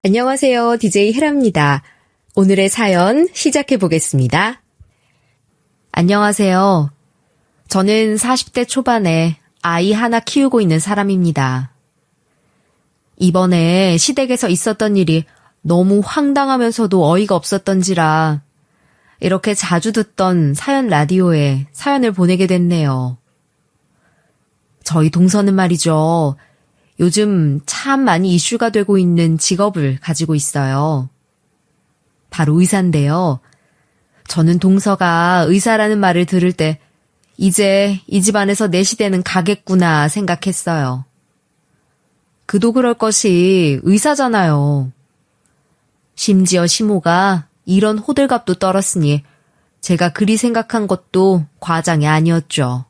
안녕하세요. DJ 헤라입니다. 오늘의 사연 시작해 보겠습니다. 안녕하세요. 저는 40대 초반에 아이 하나 키우고 있는 사람입니다. 이번에 시댁에서 있었던 일이 너무 황당하면서도 어이가 없었던지라 이렇게 자주 듣던 사연 라디오에 사연을 보내게 됐네요. 저희 동서는 말이죠. 요즘 참 많이 이슈가 되고 있는 직업을 가지고 있어요. 바로 의사인데요. 저는 동서가 의사라는 말을 들을 때 이제 이 집안에서 내 시대는 가겠구나 생각했어요. 그도 그럴 것이 의사잖아요. 심지어 시모가 이런 호들갑도 떨었으니 제가 그리 생각한 것도 과장이 아니었죠.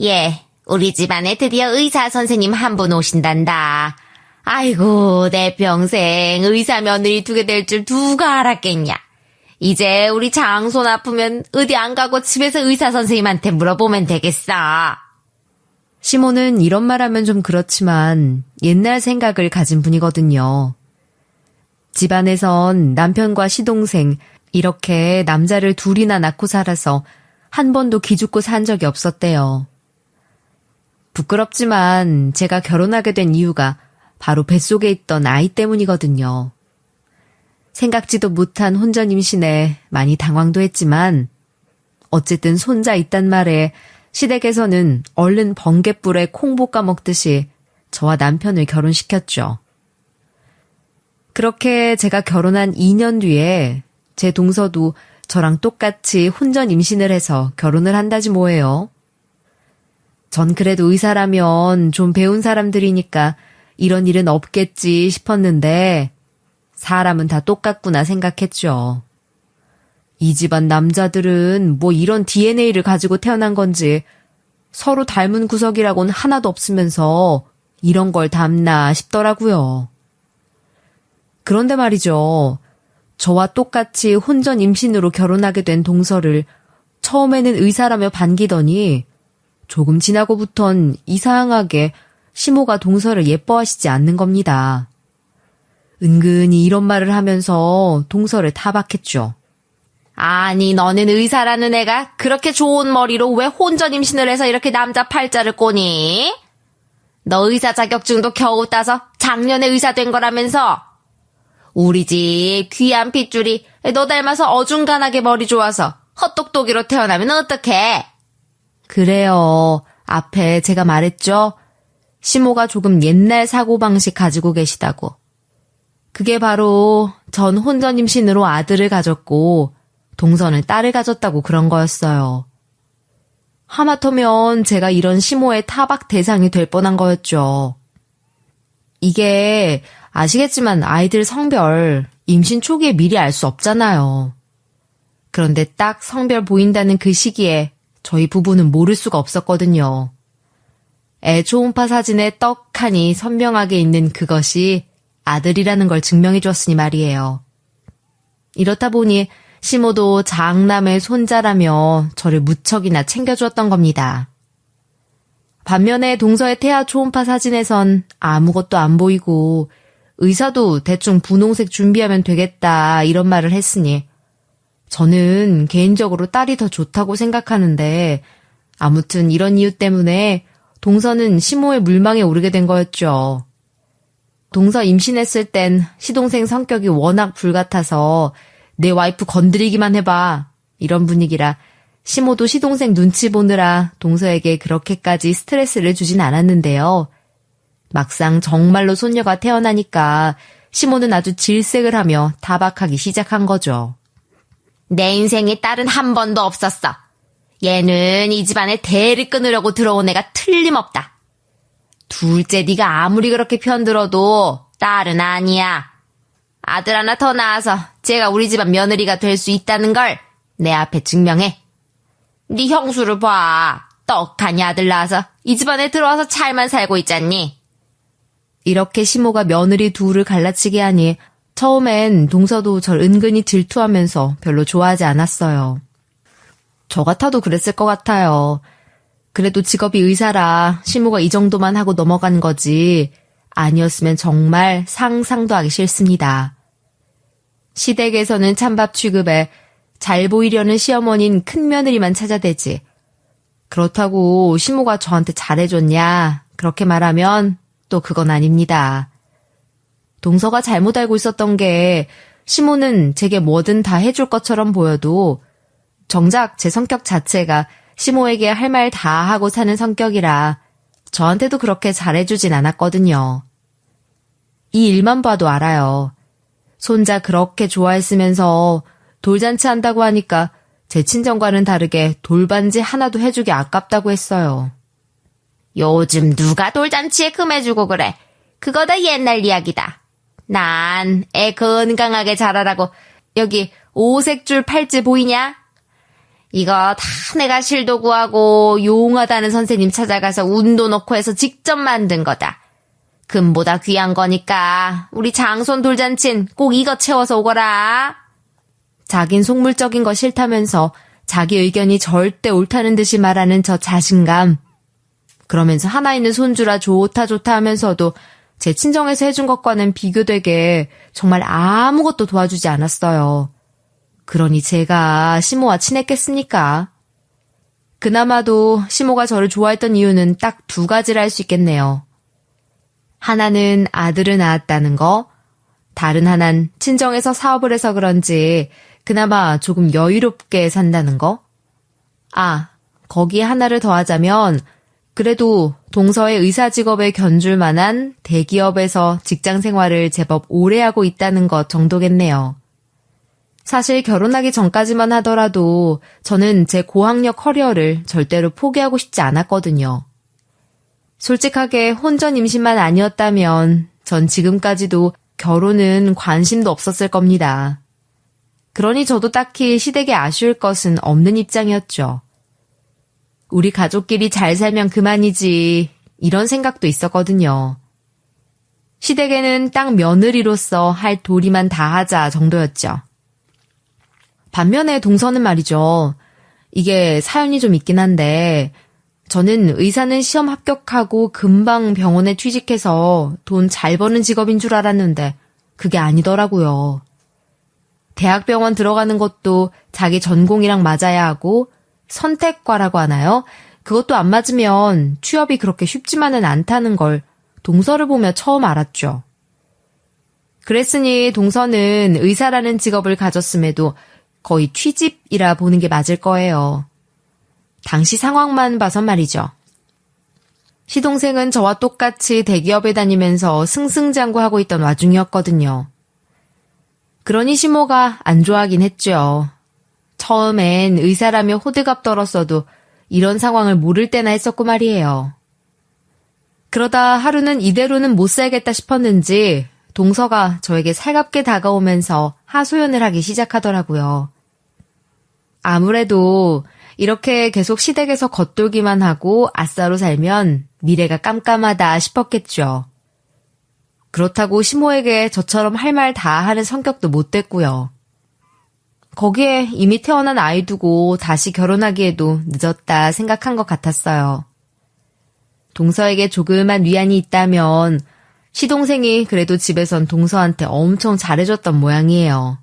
예, 우리 집안에 드디어 의사 선생님 한 분 오신단다. 아이고, 내 평생 의사 며느리 두게 될 줄 누가 알았겠냐. 이제 우리 장손 아프면 어디 안 가고 집에서 의사 선생님한테 물어보면 되겠어. 시모는 이런 말하면 좀 그렇지만 옛날 생각을 가진 분이거든요. 집안에선 남편과 시동생 이렇게 남자를 둘이나 낳고 살아서 한 번도 기죽고 산 적이 없었대요. 부끄럽지만 제가 결혼하게 된 이유가 바로 뱃속에 있던 아이 때문이거든요. 생각지도 못한 혼전 임신에 많이 당황도 했지만 어쨌든 손자 있단 말에 시댁에서는 얼른 번갯불에 콩 볶아 먹듯이 저와 남편을 결혼시켰죠. 그렇게 제가 결혼한 2년 뒤에 제 동서도 저랑 똑같이 혼전 임신을 해서 결혼을 한다지 뭐예요. 전 그래도 의사라면 좀 배운 사람들이니까 이런 일은 없겠지 싶었는데 사람은 다 똑같구나 생각했죠. 이 집안 남자들은 뭐 이런 DNA를 가지고 태어난 건지 서로 닮은 구석이라고는 하나도 없으면서 이런 걸 닮나 싶더라고요. 그런데 말이죠. 저와 똑같이 혼전 임신으로 결혼하게 된 동서를 처음에는 의사라며 반기더니 조금 지나고부턴 이상하게 시모가 동서를 예뻐하시지 않는 겁니다. 은근히 이런 말을 하면서 동서를 타박했죠. 아니, 너는 의사라는 애가 그렇게 좋은 머리로 왜 혼전 임신을 해서 이렇게 남자 팔자를 꼬니? 너 의사 자격증도 겨우 따서 작년에 의사 된 거라면서. 우리 집 귀한 핏줄이 너 닮아서 어중간하게 머리 좋아서 헛똑똑이로 태어나면 어떡해? 그래요. 앞에 제가 말했죠. 시모가 조금 옛날 사고방식 가지고 계시다고. 그게 바로 전 혼전 임신으로 아들을 가졌고 동서는 딸을 가졌다고 그런 거였어요. 하마터면 제가 이런 시모의 타박 대상이 될 뻔한 거였죠. 이게 아시겠지만 아이들 성별 임신 초기에 미리 알 수 없잖아요. 그런데 딱 성별 보인다는 그 시기에 저희 부부는 모를 수가 없었거든요. 애 초음파 사진에 떡하니 선명하게 있는 그것이 아들이라는 걸 증명해 줬으니 말이에요. 이렇다 보니 시모도 장남의 손자라며 저를 무척이나 챙겨주었던 겁니다. 반면에 동서의 태아 초음파 사진에선 아무것도 안 보이고 의사도 대충 분홍색 준비하면 되겠다 이런 말을 했으니 저는 개인적으로 딸이 더 좋다고 생각하는데 아무튼 이런 이유 때문에 동서는 시모의 물망에 오르게 된 거였죠. 동서 임신했을 땐 시동생 성격이 워낙 불같아서 내 와이프 건드리기만 해봐 이런 분위기라 시모도 시동생 눈치 보느라 동서에게 그렇게까지 스트레스를 주진 않았는데요. 막상 정말로 손녀가 태어나니까 시모는 아주 질색을 하며 타박하기 시작한 거죠. 내 인생에 딸은 한 번도 없었어. 얘는 이 집안에 대를 끊으려고 들어온 애가 틀림없다. 둘째 네가 아무리 그렇게 편들어도 딸은 아니야. 아들 하나 더 낳아서 제가 우리 집안 며느리가 될 수 있다는 걸 내 앞에 증명해. 네 형수를 봐. 떡하니 아들 낳아서 이 집안에 들어와서 잘만 살고 있잖니. 이렇게 시모가 며느리 둘을 갈라치게 하니 처음엔 동서도 절 은근히 질투하면서 별로 좋아하지 않았어요. 저 같아도 그랬을 것 같아요. 그래도 직업이 의사라 시모가 이 정도만 하고 넘어간 거지 아니었으면 정말 상상도 하기 싫습니다. 시댁에서는 찬밥 취급에 잘 보이려는 시어머니인 큰며느리만 찾아대지. 그렇다고 시모가 저한테 잘해줬냐 그렇게 말하면 또 그건 아닙니다. 동서가 잘못 알고 있었던 게 시모는 제게 뭐든 다 해줄 것처럼 보여도 정작 제 성격 자체가 시모에게 할 말 다 하고 사는 성격이라 저한테도 그렇게 잘해주진 않았거든요. 이 일만 봐도 알아요. 손자 그렇게 좋아했으면서 돌잔치 한다고 하니까 제 친정과는 다르게 돌반지 하나도 해주기 아깝다고 했어요. 요즘 누가 돌잔치에 금해주고 그래. 그거 다 옛날 이야기다. 난 애 건강하게 자라라고 여기 오색줄 팔찌 보이냐? 이거 다 내가 실도 구하고 용하다는 선생님 찾아가서 운도 넣고 해서 직접 만든 거다. 금보다 귀한 거니까 우리 장손 돌잔친 꼭 이거 채워서 오거라. 자긴 속물적인 거 싫다면서 자기 의견이 절대 옳다는 듯이 말하는 저 자신감. 그러면서 하나 있는 손주라 좋다 하면서도 제 친정에서 해준 것과는 비교되게 정말 아무것도 도와주지 않았어요. 그러니 제가 시모와 친했겠습니까? 그나마도 시모가 저를 좋아했던 이유는 딱 두 가지를 알 수 있겠네요. 하나는 아들을 낳았다는 거, 다른 하나는 친정에서 사업을 해서 그런지 그나마 조금 여유롭게 산다는 거. 아, 거기에 하나를 더하자면 그래도 동서의 의사 직업에 견줄 만한 대기업에서 직장 생활을 제법 오래 하고 있다는 것 정도겠네요. 사실 결혼하기 전까지만 하더라도 저는 제 고학력 커리어를 절대로 포기하고 싶지 않았거든요. 솔직하게 혼전 임신만 아니었다면 전 지금까지도 결혼은 관심도 없었을 겁니다. 그러니 저도 딱히 시댁에 아쉬울 것은 없는 입장이었죠. 우리 가족끼리 잘 살면 그만이지 이런 생각도 있었거든요. 시댁에는 딱 며느리로서 할 도리만 다 하자 정도였죠. 반면에 동서는 말이죠. 이게 사연이 좀 있긴 한데 저는 의사는 시험 합격하고 금방 병원에 취직해서 돈 잘 버는 직업인 줄 알았는데 그게 아니더라고요. 대학병원 들어가는 것도 자기 전공이랑 맞아야 하고 선택과라고 하나요? 그것도 안 맞으면 취업이 그렇게 쉽지만은 않다는 걸 동서를 보며 처음 알았죠. 그랬으니 동서는 의사라는 직업을 가졌음에도 거의 취집이라 보는 게 맞을 거예요. 당시 상황만 봐선 말이죠. 시동생은 저와 똑같이 대기업에 다니면서 승승장구하고 있던 와중이었거든요. 그러니 시모가 안 좋아하긴 했죠. 처음엔 의사라며 호들갑 떨었어도 이런 상황을 모를 때나 했었고 말이에요. 그러다 하루는 이대로는 못 살겠다 싶었는지 동서가 저에게 살갑게 다가오면서 하소연을 하기 시작하더라고요. 아무래도 이렇게 계속 시댁에서 겉돌기만 하고 아싸로 살면 미래가 깜깜하다 싶었겠죠. 그렇다고 시모에게 저처럼 할 말 다 하는 성격도 못 됐고요. 거기에 이미 태어난 아이 두고 다시 결혼하기에도 늦었다 생각한 것 같았어요. 동서에게 조그만 위안이 있다면 시동생이 그래도 집에선 동서한테 엄청 잘해줬던 모양이에요.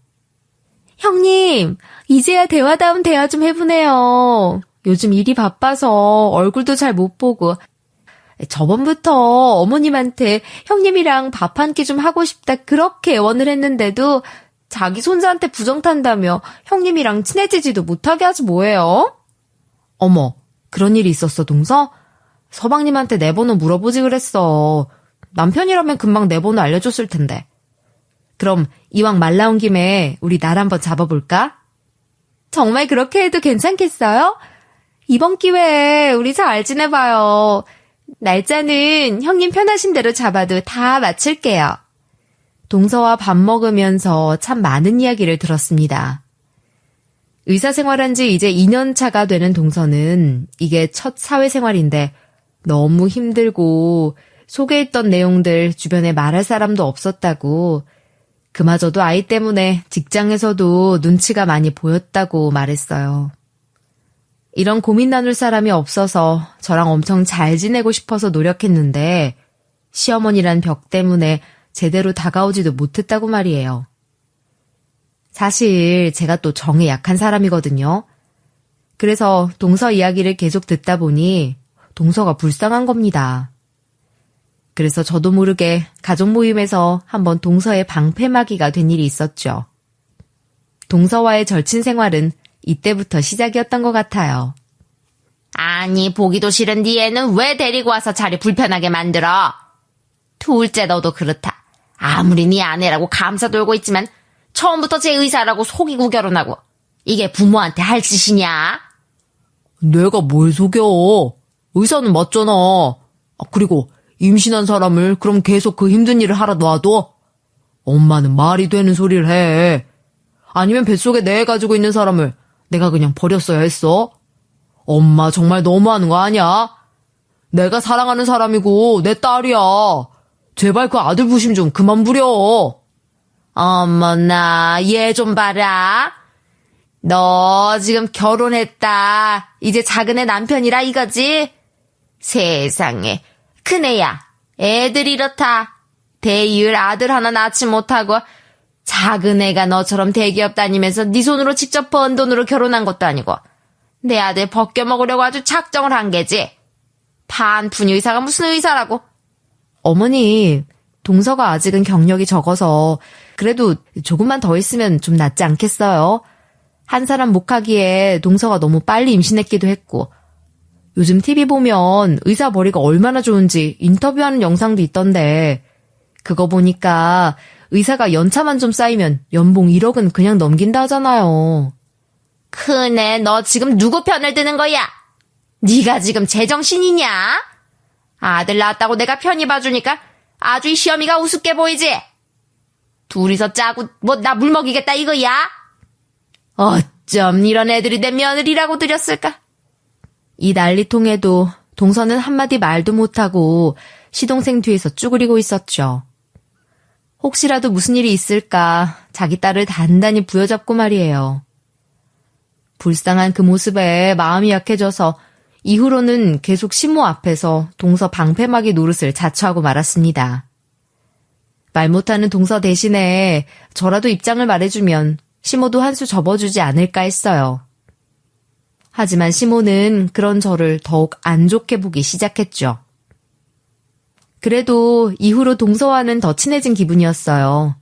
형님, 이제야 대화다운 대화 좀 해보네요. 요즘 일이 바빠서 얼굴도 잘 못 보고 저번부터 어머님한테 형님이랑 밥 한 끼 좀 하고 싶다 그렇게 애원을 했는데도 자기 손자한테 부정탄다며 형님이랑 친해지지도 못하게 하지 뭐예요? 어머, 그런 일이 있었어, 동서? 서방님한테 내 번호 물어보지 그랬어. 남편이라면 금방 내 번호 알려줬을 텐데. 그럼 이왕 말 나온 김에 우리 날 한번 잡아볼까? 정말 그렇게 해도 괜찮겠어요? 이번 기회에 우리 잘 지내봐요. 날짜는 형님 편하신 대로 잡아도 다 맞출게요. 동서와 밥 먹으면서 참 많은 이야기를 들었습니다. 의사 생활한 지 이제 2년 차가 되는 동서는 이게 첫 사회생활인데 너무 힘들고 속에 있던 내용들 주변에 말할 사람도 없었다고, 그마저도 아이 때문에 직장에서도 눈치가 많이 보였다고 말했어요. 이런 고민 나눌 사람이 없어서 저랑 엄청 잘 지내고 싶어서 노력했는데 시어머니란 벽 때문에 제대로 다가오지도 못했다고 말이에요. 사실 제가 또 정에 약한 사람이거든요. 그래서 동서 이야기를 계속 듣다 보니 동서가 불쌍한 겁니다. 그래서 저도 모르게 가족 모임에서 한번 동서의 방패막이가 된 일이 있었죠. 동서와의 절친 생활은 이때부터 시작이었던 것 같아요. 아니, 보기도 싫은 네 애는 왜 데리고 와서 자리 불편하게 만들어? 둘째 너도 그렇다. 아무리 네 아내라고 감싸 돌고 있지만 처음부터 제 의사라고 속이고 결혼하고 이게 부모한테 할 짓이냐? 내가 뭘 속여? 의사는 맞잖아. 그리고 임신한 사람을 그럼 계속 그 힘든 일을 하러 놔둬? 엄마는 말이 되는 소리를 해. 아니면 뱃속에 내 가지고 있는 사람을 내가 그냥 버렸어야 했어? 엄마 정말 너무하는 거 아니야? 내가 사랑하는 사람이고 내 딸이야. 제발 그 아들 부심 좀 그만 부려. 어머나, 얘 좀 봐라. 너 지금 결혼했다. 이제 작은 애 남편이라 이거지? 세상에. 큰애야, 애들이 이렇다. 대이을 아들 하나 낳지 못하고 작은 애가 너처럼 대기업 다니면서 네 손으로 직접 번 돈으로 결혼한 것도 아니고 내 아들 벗겨먹으려고 아주 작정을 한 게지. 반푼 의사가 무슨 의사라고. 어머니, 동서가 아직은 경력이 적어서 그래도 조금만 더 있으면 좀 낫지 않겠어요? 한 사람 목하기에 동서가 너무 빨리 임신했기도 했고 요즘 TV 보면 의사 머리가 얼마나 좋은지 인터뷰하는 영상도 있던데 그거 보니까 의사가 연차만 좀 쌓이면 연봉 1억은 그냥 넘긴다 하잖아요. 큰애, 너 지금 누구 편을 드는 거야? 네가 지금 제정신이냐? 아들 낳았다고 내가 편히 봐주니까 아주 이 시어미가 우습게 보이지? 둘이서 짜고 뭐 나 물먹이겠다 이거야? 어쩜 이런 애들이 내 며느리라고 들였을까? 이 난리통에도 동서는 한마디 말도 못하고 시동생 뒤에서 쭈그리고 있었죠. 혹시라도 무슨 일이 있을까 자기 딸을 단단히 부여잡고 말이에요. 불쌍한 그 모습에 마음이 약해져서 이후로는 계속 시모 앞에서 동서 방패막이 노릇을 자처하고 말았습니다. 말 못하는 동서 대신에 저라도 입장을 말해주면 시모도 한 수 접어주지 않을까 했어요. 하지만 시모는 그런 저를 더욱 안 좋게 보기 시작했죠. 그래도 이후로 동서와는 더 친해진 기분이었어요.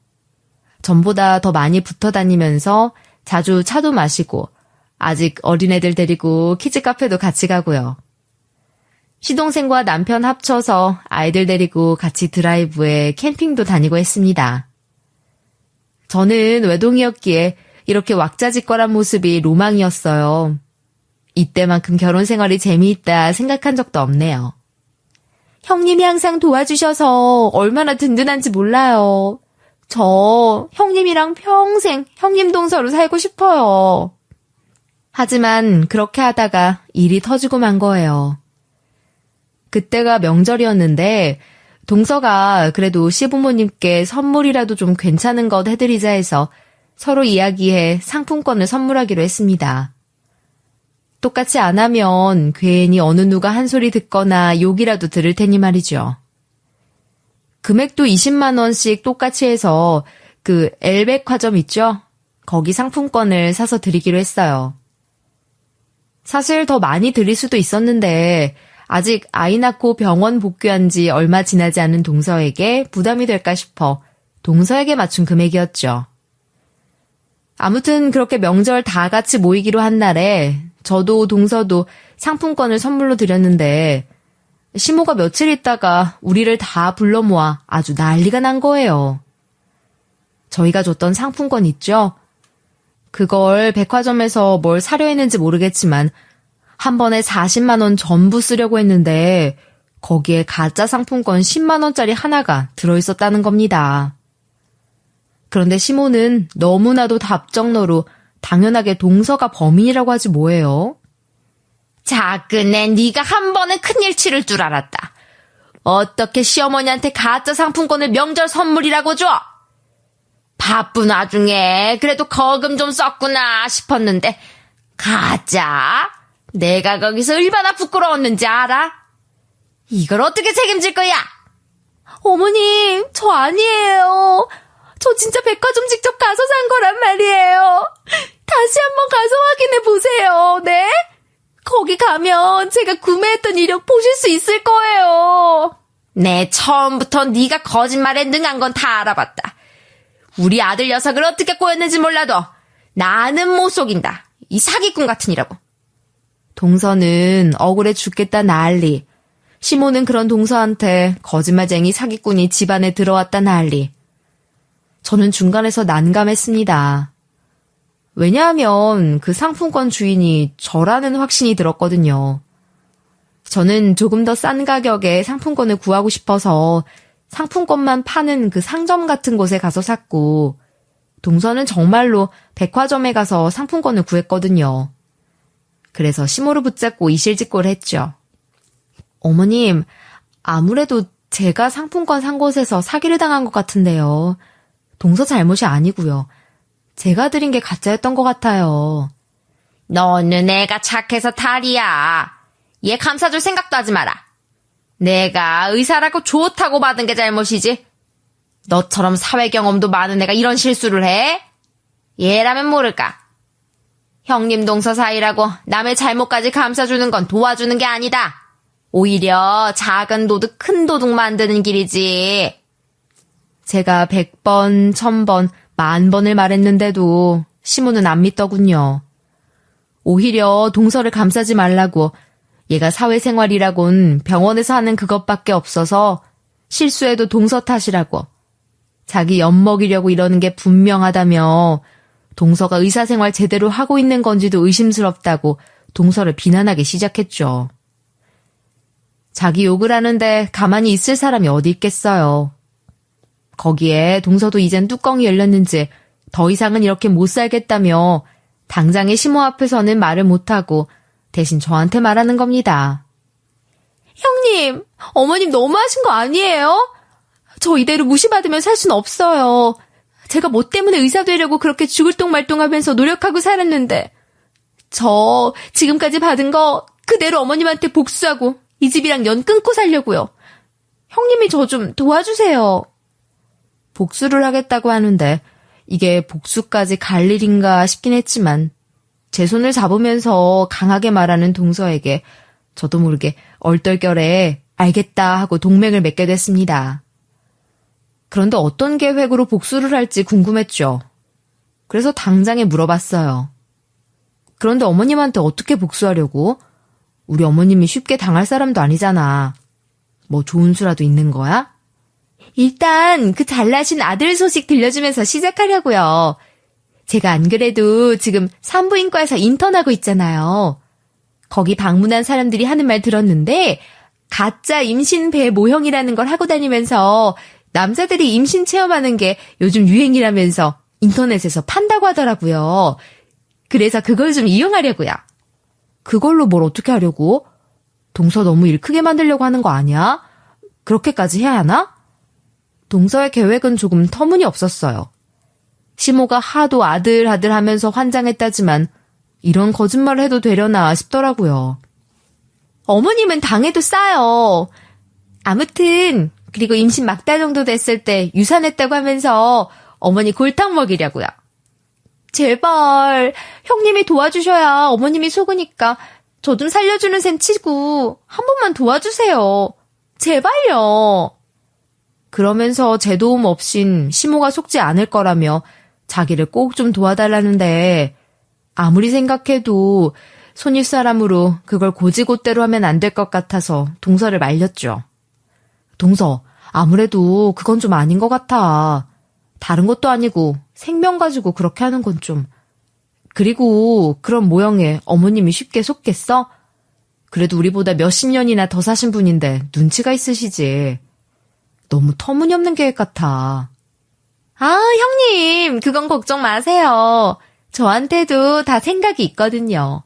전보다 더 많이 붙어 다니면서 자주 차도 마시고 아직 어린애들 데리고 키즈카페도 같이 가고요. 시동생과 남편 합쳐서 아이들 데리고 같이 드라이브에 캠핑도 다니고 했습니다. 저는 외동이었기에 이렇게 왁자지껄한 모습이 로망이었어요. 이때만큼 결혼 생활이 재미있다 생각한 적도 없네요. 형님이 항상 도와주셔서 얼마나 든든한지 몰라요. 저 형님이랑 평생 형님 동서로 살고 싶어요. 하지만 그렇게 하다가 일이 터지고 만 거예요. 그때가 명절이었는데 동서가 그래도 시부모님께 선물이라도 좀 괜찮은 것 해드리자 해서 서로 이야기해 상품권을 선물하기로 했습니다. 똑같이 안 하면 괜히 어느 누가 한 소리 듣거나 욕이라도 들을 테니 말이죠. 금액도 20만 원씩 똑같이 해서 그 엘백화점 있죠? 거기 상품권을 사서 드리기로 했어요. 사실 더 많이 드릴 수도 있었는데 아직 아이 낳고 병원 복귀한 지 얼마 지나지 않은 동서에게 부담이 될까 싶어 동서에게 맞춘 금액이었죠. 아무튼 그렇게 명절 다 같이 모이기로 한 날에 저도 동서도 상품권을 선물로 드렸는데 시모가 며칠 있다가 우리를 다 불러 모아 아주 난리가 난 거예요. 저희가 줬던 상품권 있죠? 그걸 백화점에서 뭘 사려 했는지 모르겠지만 한 번에 40만 원 전부 쓰려고 했는데 거기에 가짜 상품권 10만 원짜리 하나가 들어있었다는 겁니다. 그런데 시모는 너무나도 답정너로 당연하게 동서가 범인이라고 하지 뭐예요. 작은애, 네가 한 번에 큰일 치를 줄 알았다. 어떻게 시어머니한테 가짜 상품권을 명절 선물이라고 줘? 바쁜 와중에 그래도 거금 좀 썼구나 싶었는데 가짜? 내가 거기서 얼마나 부끄러웠는지 알아? 이걸 어떻게 책임질 거야? 어머님, 저 아니에요. 저 진짜 백화점 직접 가서 산 거란 말이에요. 다시 한번 가서 확인해 보세요. 네? 거기 가면 제가 구매했던 이력 보실 수 있을 거예요. 네, 처음부터 네가 거짓말에 능한 건 다 알아봤다. 우리 아들 녀석을 어떻게 꼬였는지 몰라도 나는 못 속인다. 이 사기꾼 같으니라고. 동서는 억울해 죽겠다 난리. 시모는 그런 동서한테 거짓말쟁이 사기꾼이 집안에 들어왔다 난리. 저는 중간에서 난감했습니다. 왜냐하면 그 상품권 주인이 저라는 확신이 들었거든요. 저는 조금 더 싼 가격에 상품권을 구하고 싶어서 상품권만 파는 그 상점 같은 곳에 가서 샀고, 동서는 정말로 백화점에 가서 상품권을 구했거든요. 그래서 시모를 붙잡고 이실직고를 했죠. 어머님, 아무래도 제가 상품권 산 곳에서 사기를 당한 것 같은데요. 동서 잘못이 아니고요. 제가 드린 게 가짜였던 것 같아요. 너는 애가 착해서 탈이야. 얘 감싸줄 생각도 하지 마라. 내가 의사라고 좋다고 받은 게 잘못이지. 너처럼 사회 경험도 많은 애가 이런 실수를 해? 얘라면 모를까. 형님 동서 사이라고 남의 잘못까지 감싸주는 건 도와주는 게 아니다. 오히려 작은 도둑 큰 도둑 만드는 길이지. 제가 100번, 1000번, 10,000번을 말했는데도 시모는 안 믿더군요. 오히려 동서를 감싸지 말라고, 얘가 사회생활이라곤 병원에서 하는 그것밖에 없어서 실수해도 동서 탓이라고, 자기 엿먹이려고 이러는 게 분명하다며 동서가 의사생활 제대로 하고 있는 건지도 의심스럽다고 동서를 비난하기 시작했죠. 자기 욕을 하는데 가만히 있을 사람이 어디 있겠어요. 거기에 동서도 이젠 뚜껑이 열렸는지 더 이상은 이렇게 못 살겠다며 당장의 시모 앞에서는 말을 못하고 대신 저한테 말하는 겁니다. 형님, 어머님 너무하신 거 아니에요? 저 이대로 무시받으면 살 순 없어요. 제가 뭐 때문에 의사 되려고 그렇게 죽을 똥말똥하면서 노력하고 살았는데, 저 지금까지 받은 거 그대로 어머님한테 복수하고 이 집이랑 연 끊고 살려고요. 형님이 저 좀 도와주세요. 복수를 하겠다고 하는데 이게 복수까지 갈 일인가 싶긴 했지만 제 손을 잡으면서 강하게 말하는 동서에게 저도 모르게 얼떨결에 알겠다 하고 동맹을 맺게 됐습니다. 그런데 어떤 계획으로 복수를 할지 궁금했죠. 그래서 당장에 물어봤어요. 그런데 어머님한테 어떻게 복수하려고? 우리 어머님이 쉽게 당할 사람도 아니잖아. 뭐 좋은 수라도 있는 거야? 일단 그 잘나신 아들 소식 들려주면서 시작하려고요. 제가 안 그래도 지금 산부인과에서 인턴하고 있잖아요. 거기 방문한 사람들이 하는 말 들었는데 가짜 임신 배 모형이라는 걸 하고 다니면서 남자들이 임신 체험하는 게 요즘 유행이라면서 인터넷에서 판다고 하더라고요. 그래서 그걸 좀 이용하려고요. 그걸로 뭘 어떻게 하려고? 동서 너무 일 크게 만들려고 하는 거 아니야? 그렇게까지 해야 하나? 동서의 계획은 조금 터무니없었어요. 시모가 하도 아들 하면서 환장했다지만 이런 거짓말을 해도 되려나 싶더라고요. 어머님은 당해도 싸요. 아무튼 그리고 임신 막달 정도 됐을 때 유산했다고 하면서 어머니 골탕 먹이려고요. 제발 형님이 도와주셔야 어머님이 속으니까 저 좀 살려주는 셈 치고 한 번만 도와주세요. 제발요. 그러면서 제 도움 없인 시모가 속지 않을 거라며 자기를 꼭 좀 도와달라는데 아무리 생각해도 손윗사람으로 그걸 고지고대로 하면 안 될 것 같아서 동서를 말렸죠. 동서, 아무래도 그건 좀 아닌 것 같아. 다른 것도 아니고 생명 가지고 그렇게 하는 건 좀. 그리고 그런 모형에 어머님이 쉽게 속겠어? 그래도 우리보다 몇십 년이나 더 사신 분인데 눈치가 있으시지. 너무 터무니없는 계획 같아. 아, 형님, 그건 걱정 마세요. 저한테도 다 생각이 있거든요.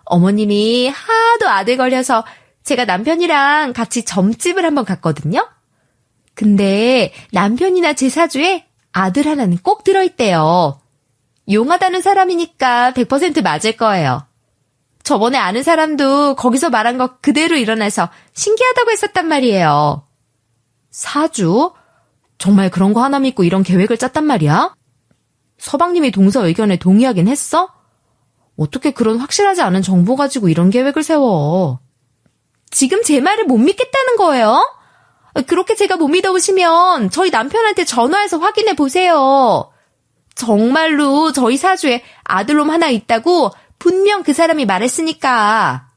어머님이 하도 아들거려서 제가 남편이랑 같이 점집을 한번 갔거든요. 근데 남편이나 제 사주에 아들 하나는 꼭 들어있대요. 용하다는 사람이니까 100% 맞을 거예요. 저번에 아는 사람도 거기서 말한 거 그대로 일어나서 신기하다고 했었단 말이에요. 사주? 정말 그런 거 하나 믿고 이런 계획을 짰단 말이야? 서방님이 동서 의견에 동의하긴 했어? 어떻게 그런 확실하지 않은 정보 가지고 이런 계획을 세워? 지금 제 말을 못 믿겠다는 거예요? 그렇게 제가 못 믿어오시면 저희 남편한테 전화해서 확인해 보세요. 정말로 저희 사주에 아들놈 하나 있다고 분명 그 사람이 말했으니까.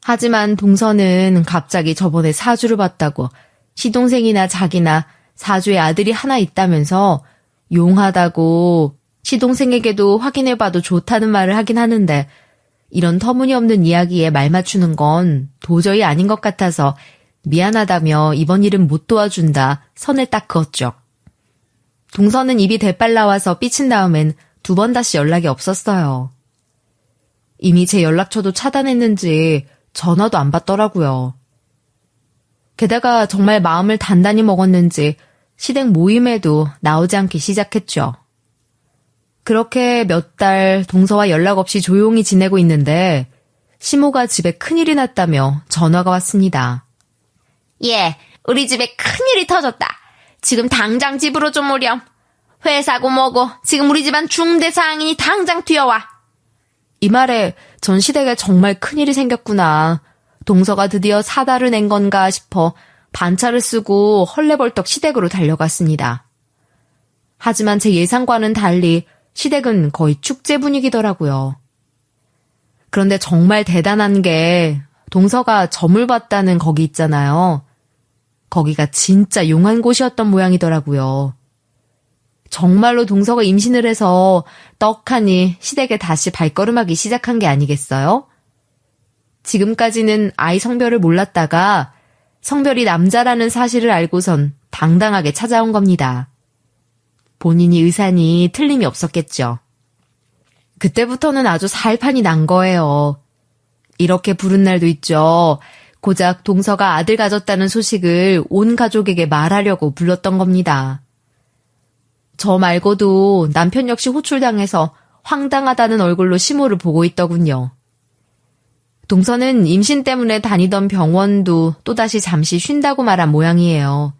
하지만 동서는 갑자기 저번에 사주를 봤다고 시동생이나 자기나 사주에 아들이 하나 있다면서 용하다고 시동생에게도 확인해봐도 좋다는 말을 하긴 하는데 이런 터무니없는 이야기에 말 맞추는 건 도저히 아닌 것 같아서 미안하다며 이번 일은 못 도와준다 선을 딱 그었죠. 동서는 입이 대빨 나와서 삐친 다음엔 2번 다시 연락이 없었어요. 이미 제 연락처도 차단했는지 전화도 안 받더라고요. 게다가 정말 마음을 단단히 먹었는지 시댁 모임에도 나오지 않기 시작했죠. 그렇게 몇 달 동서와 연락 없이 조용히 지내고 있는데 시모가 집에 큰일이 났다며 전화가 왔습니다. 예, 우리 집에 큰일이 터졌다. 지금 당장 집으로 좀 오렴. 회사고 뭐고 지금 우리 집안 중대 상인이 당장 뛰어와. 이 말에 전 시댁에 정말 큰일이 생겼구나. 동서가 드디어 사달을 낸 건가 싶어 반차를 쓰고 헐레벌떡 시댁으로 달려갔습니다. 하지만 제 예상과는 달리 시댁은 거의 축제 분위기더라고요. 그런데 정말 대단한 게 동서가 점을 봤다는 거기 있잖아요. 거기가 진짜 용한 곳이었던 모양이더라고요. 정말로 동서가 임신을 해서 떡하니 시댁에 다시 발걸음하기 시작한 게 아니겠어요? 지금까지는 아이 성별을 몰랐다가 성별이 남자라는 사실을 알고선 당당하게 찾아온 겁니다. 본인이 의사니 틀림이 없었겠죠. 그때부터는 아주 살판이 난 거예요. 이렇게 부른 날도 있죠. 고작 동서가 아들 가졌다는 소식을 온 가족에게 말하려고 불렀던 겁니다. 저 말고도 남편 역시 호출당해서 황당하다는 얼굴로 시모를 보고 있더군요. 동서는 임신 때문에 다니던 병원도 또다시 잠시 쉰다고 말한 모양이에요.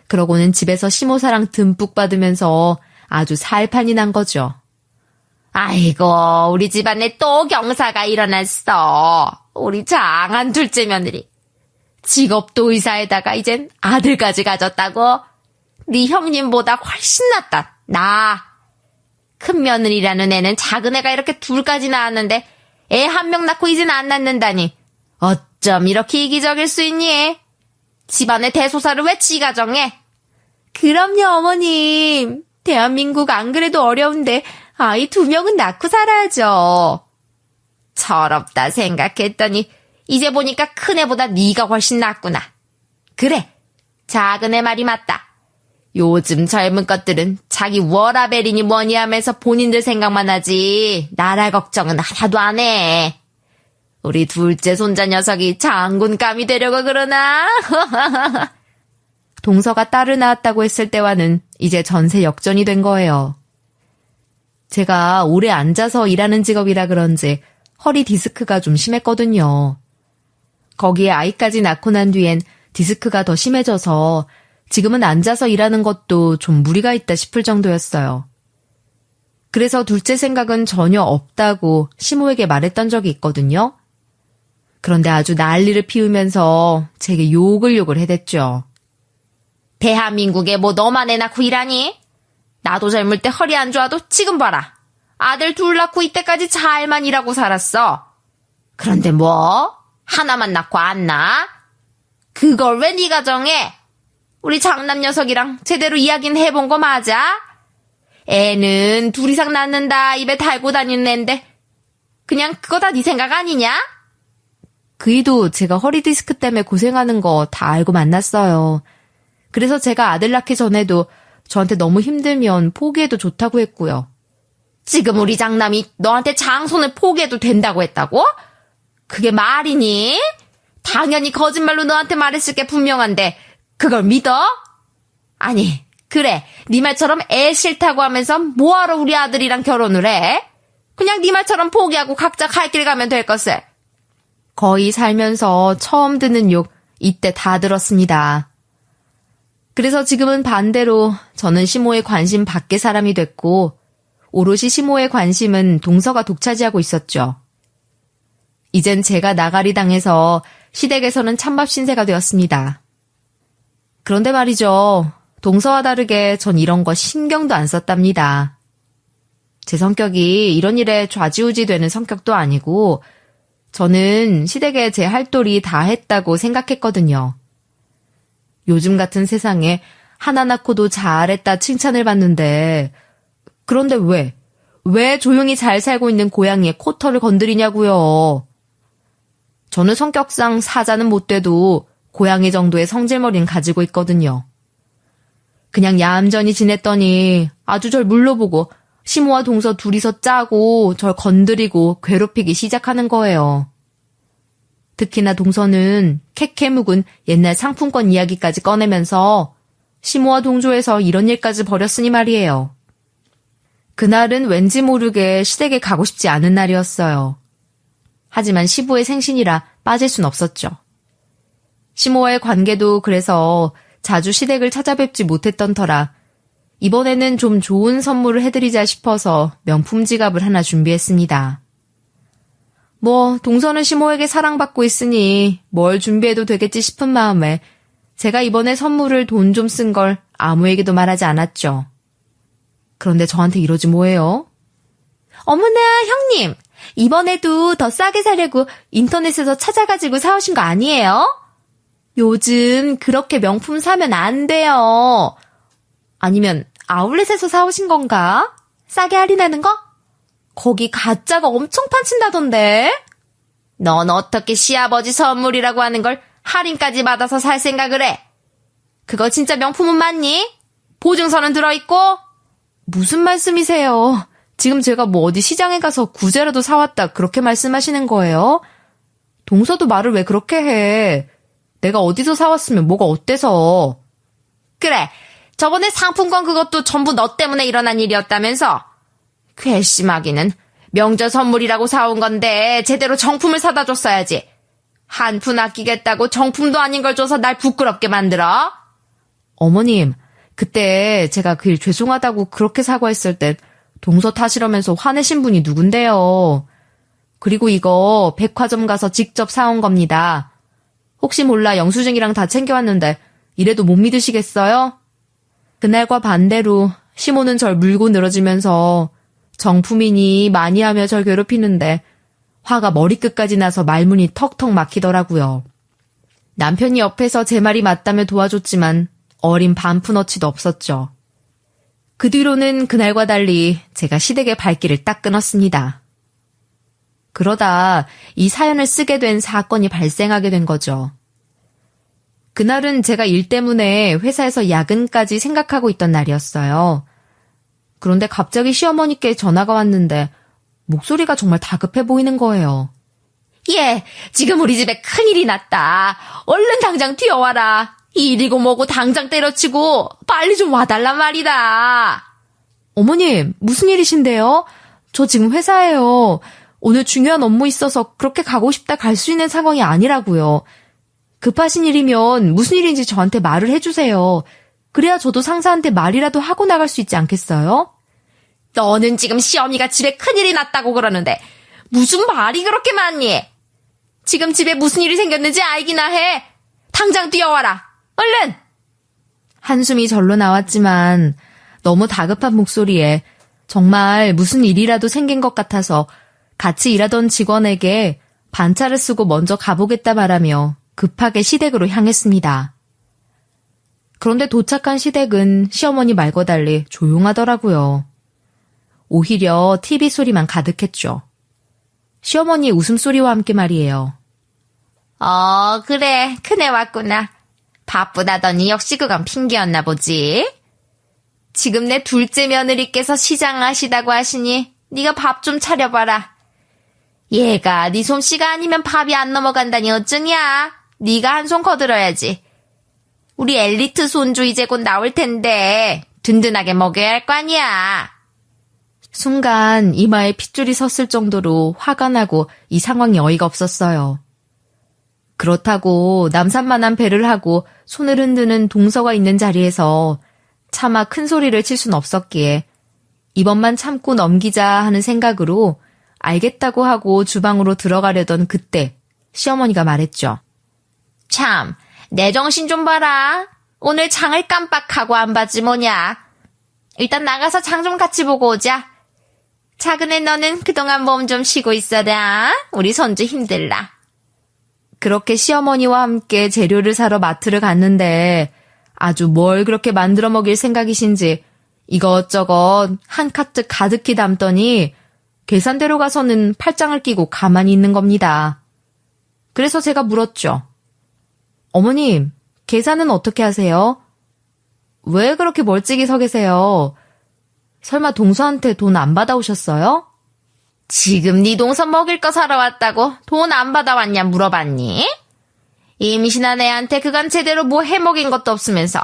그러고는 집에서 시모 사랑 듬뿍 받으면서 아주 살판이 난 거죠. 아이고, 우리 집안에 또 경사가 일어났어. 우리 장한 둘째 며느리. 직업도 의사에다가 이젠 아들까지 가졌다고? 네 형님보다 훨씬 낫다. 나. 큰 며느리라는 애는 작은 애가 이렇게 둘까지 낳았는데 애 한 명 낳고 이젠 안 낳는다니. 어쩜 이렇게 이기적일 수 있니? 집안의 대소사를 왜 지가 정해? 그럼요, 어머님. 대한민국 안 그래도 어려운데 아이 2명은 낳고 살아야죠. 철없다 생각했더니 이제 보니까 큰 애보다 네가 훨씬 낫구나. 그래, 작은 애 말이 맞다. 요즘 젊은 것들은 자기 워라벨이니 뭐니 하면서 본인들 생각만 하지 나라 걱정은 하나도 안 해. 우리 둘째 손자 녀석이 장군감이 되려고 그러나? 동서가 딸을 낳았다고 했을 때와는 이제 전세 역전이 된 거예요. 제가 오래 앉아서 일하는 직업이라 그런지 허리 디스크가 좀 심했거든요. 거기에 아이까지 낳고 난 뒤엔 디스크가 더 심해져서 지금은 앉아서 일하는 것도 좀 무리가 있다 싶을 정도였어요. 그래서 둘째 생각은 전혀 없다고 시모에게 말했던 적이 있거든요. 그런데 아주 난리를 피우면서 제게 욕을 해댔죠. 대한민국에 뭐 너만 애 낳고 일하니? 나도 젊을 때 허리 안 좋아도 지금 봐라. 아들 둘 낳고 이때까지 잘만 일하고 살았어. 그런데 뭐? 하나만 낳고 안 낳아? 그걸 왜 네가 정해? 우리 장남 녀석이랑 제대로 이야기는 해본 거 맞아? 애는 둘 이상 낳는다 입에 달고 다니는 앤데 그냥 그거 다 네 생각 아니냐? 그이도 제가 허리 디스크 때문에 고생하는 거 다 알고 만났어요. 그래서 제가 아들 낳기 전에도 저한테 너무 힘들면 포기해도 좋다고 했고요. 지금 우리 장남이 너한테 장손을 포기해도 된다고 했다고? 그게 말이니? 당연히 거짓말로 너한테 말했을 게 분명한데 그걸 믿어? 아니, 그래. 네 말처럼 애 싫다고 하면서 뭐하러 우리 아들이랑 결혼을 해? 그냥 네 말처럼 포기하고 각자 갈 길 가면 될 것을. 거의 살면서 처음 듣는 욕 이때 다 들었습니다. 그래서 지금은 반대로 저는 시모의 관심 밖의 사람이 됐고 오롯이 시모의 관심은 동서가 독차지하고 있었죠. 이젠 제가 나가리 당해서 시댁에서는 찬밥 신세가 되었습니다. 그런데 말이죠. 동서와 다르게 전 이런 거 신경도 안 썼답니다. 제 성격이 이런 일에 좌지우지 되는 성격도 아니고 저는 시댁에 제 할 도리 다 했다고 생각했거든요. 요즘 같은 세상에 하나 낳고도 잘했다 칭찬을 받는데 그런데 왜 조용히 잘 살고 있는 고양이의 코털을 건드리냐고요. 저는 성격상 사자는 못 돼도 고양이 정도의 성질머리는 가지고 있거든요. 그냥 얌전히 지냈더니 아주 절 물러보고 시모와 동서 둘이서 짜고 절 건드리고 괴롭히기 시작하는 거예요. 특히나 동서는 캐캐 묵은 옛날 상품권 이야기까지 꺼내면서 시모와 동조해서 이런 일까지 벌였으니 말이에요. 그날은 왠지 모르게 시댁에 가고 싶지 않은 날이었어요. 하지만 시부의 생신이라 빠질 순 없었죠. 시모와의 관계도 그래서 자주 시댁을 찾아뵙지 못했던 터라 이번에는 좀 좋은 선물을 해드리자 싶어서 명품 지갑을 하나 준비했습니다. 동서는 시모에게 사랑받고 있으니 뭘 준비해도 되겠지 싶은 마음에 제가 이번에 선물을 돈 좀 쓴 걸 아무에게도 말하지 않았죠. 그런데 저한테 이러지 뭐예요? 어머나 형님, 이번에도 더 싸게 사려고 인터넷에서 찾아가지고 사오신 거 아니에요? 요즘 그렇게 명품 사면 안 돼요. 아니면 아울렛에서 사오신 건가? 싸게 할인하는 거? 거기 가짜가 엄청 판친다던데. 넌 어떻게 시아버지 선물이라고 하는 걸 할인까지 받아서 살 생각을 해? 그거 진짜 명품은 맞니? 보증서는 들어있고? 무슨 말씀이세요? 지금 제가 어디 시장에 가서 구제라도 사왔다 그렇게 말씀하시는 거예요? 동서도 말을 왜 그렇게 해? 내가 어디서 사왔으면 뭐가 어때서? 그래, 저번에 상품권 그것도 전부 너 때문에 일어난 일이었다면서? 괘씸하기는 명절 선물이라고 사온 건데 제대로 정품을 사다 줬어야지. 한 푼 아끼겠다고 정품도 아닌 걸 줘서 날 부끄럽게 만들어? 어머님, 그때 제가 그 일 죄송하다고 그렇게 사과했을 땐 동서 탓이라면서 화내신 분이 누군데요. 그리고 이거 백화점 가서 직접 사온 겁니다. 혹시 몰라 영수증이랑 다 챙겨왔는데 이래도 못 믿으시겠어요? 그날과 반대로 시모는 절 물고 늘어지면서 정품이니 많이 하며 절 괴롭히는데 화가 머리끝까지 나서 말문이 턱턱 막히더라고요. 남편이 옆에서 제 말이 맞다며 도와줬지만 어린 반푼어치도 없었죠. 그 뒤로는 그날과 달리 제가 시댁의 발길을 딱 끊었습니다. 그러다 이 사연을 쓰게 된 사건이 발생하게 된 거죠. 그날은 제가 일 때문에 회사에서 야근까지 생각하고 있던 날이었어요. 그런데 갑자기 시어머니께 전화가 왔는데 목소리가 정말 다급해 보이는 거예요. 예, 지금 우리 집에 큰일이 났다. 얼른 당장 튀어와라. 일이고 뭐고 당장 때려치고 빨리 좀 와달란 말이다. 어머님, 무슨 일이신데요? 저 지금 회사에요. 오늘 중요한 업무 있어서 그렇게 가고 싶다 갈 수 있는 상황이 아니라고요. 급하신 일이면 무슨 일인지 저한테 말을 해주세요. 그래야 저도 상사한테 말이라도 하고 나갈 수 있지 않겠어요? 너는 지금 시어미가 집에 큰일이 났다고 그러는데 무슨 말이 그렇게 많니? 지금 집에 무슨 일이 생겼는지 알기나 해. 당장 뛰어와라. 얼른! 한숨이 절로 나왔지만 너무 다급한 목소리에 정말 무슨 일이라도 생긴 것 같아서 같이 일하던 직원에게 반차를 쓰고 먼저 가보겠다 말하며 급하게 시댁으로 향했습니다. 그런데 도착한 시댁은 시어머니 말과 달리 조용하더라고요. 오히려 TV 소리만 가득했죠. 시어머니 웃음소리와 함께 말이에요. 그래, 큰애 왔구나. 바쁘다더니 역시 그건 핑계였나 보지. 지금 내 둘째 며느리께서 시장 가시다고 하시니 네가 밥 좀 차려봐라. 얘가 네 솜씨가 아니면 밥이 안 넘어간다니 어쩌냐. 네가 한 손 거들어야지. 우리 엘리트 손주 이제 곧 나올 텐데 든든하게 먹여야 할 거 아니야. 순간 이마에 핏줄이 섰을 정도로 화가 나고 이 상황이 어이가 없었어요. 그렇다고 남산만한 배를 하고 손을 흔드는 동서가 있는 자리에서 차마 큰 소리를 칠 순 없었기에 이번만 참고 넘기자 하는 생각으로 알겠다고 하고 주방으로 들어가려던 그때 시어머니가 말했죠. 참, 내 정신 좀 봐라. 오늘 장을 깜빡하고 안 봤지 뭐냐. 일단 나가서 장 좀 같이 보고 오자. 작은애 너는 그동안 몸 좀 쉬고 있어라. 우리 손주 힘들라. 그렇게 시어머니와 함께 재료를 사러 마트를 갔는데 아주 뭘 그렇게 만들어 먹일 생각이신지 이것저것 한 카트 가득히 담더니 계산대로 가서는 팔짱을 끼고 가만히 있는 겁니다. 그래서 제가 물었죠. 어머님, 계산은 어떻게 하세요? 왜 그렇게 멀찍이 서 계세요? 설마 동서한테 돈 안 받아오셨어요? 지금 네 동서 먹일 거 사러 왔다고 돈 안 받아왔냐 물어봤니? 임신한 애한테 그간 제대로 뭐 해먹인 것도 없으면서